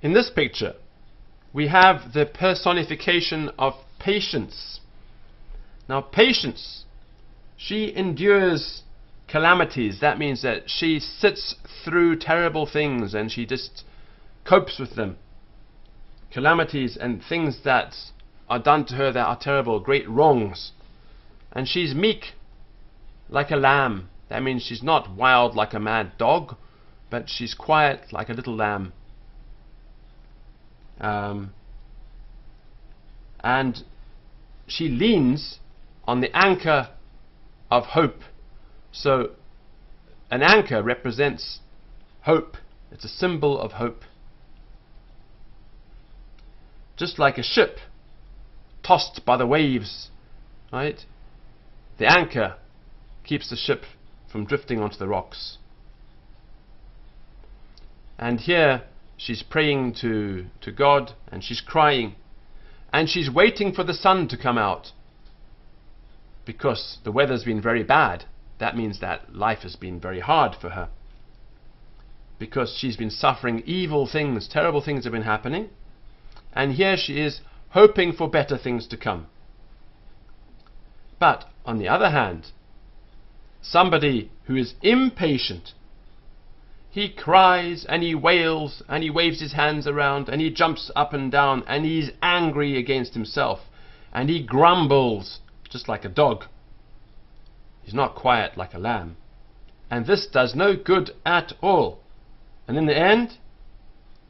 In this picture, we have the personification of patience. Now, patience, she endures calamities. That means that she sits through terrible things and she just copes with them. Calamities and things that are done to her that are terrible, great wrongs. And she's meek like a lamb. That means she's not wild like a mad dog, but she's quiet like a little lamb. And she leans on the anchor of hope. So an anchor represents hope. It's a symbol of hope. Just like a ship tossed by the waves, right? The anchor keeps the ship from drifting onto the rocks. And here she's praying to God, and she's crying, and she's waiting for the sun to come out, because the weather's been very bad. That means that life has been very hard for her, because she's been suffering evil things, terrible things have been happening, and here she is hoping for better things to come. But on the other hand, somebody who is impatient, he cries and he wails and he waves his hands around and he jumps up and down and he's angry against himself and he grumbles just like a dog. He's not quiet like a lamb. And this does no good at all. And in the end,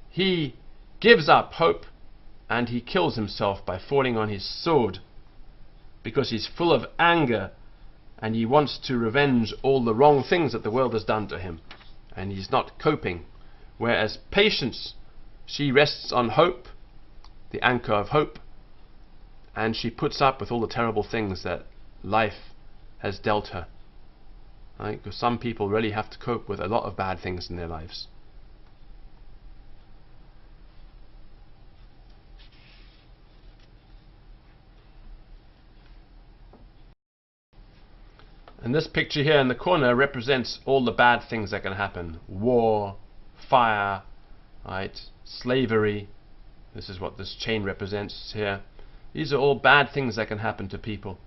he gives up hope and he kills himself by falling on his sword, because he's full of anger and he wants to revenge all the wrong things that the world has done to him, and he's not coping. Whereas patience, she rests on hope, the anchor of hope, and she puts up with all the terrible things that life has dealt her, right? Because some people really have to cope with a lot of bad things in their lives. And this picture here in the corner represents all the bad things that can happen. War, fire, right? Slavery. This is what this chain represents here. These are all bad things that can happen to people.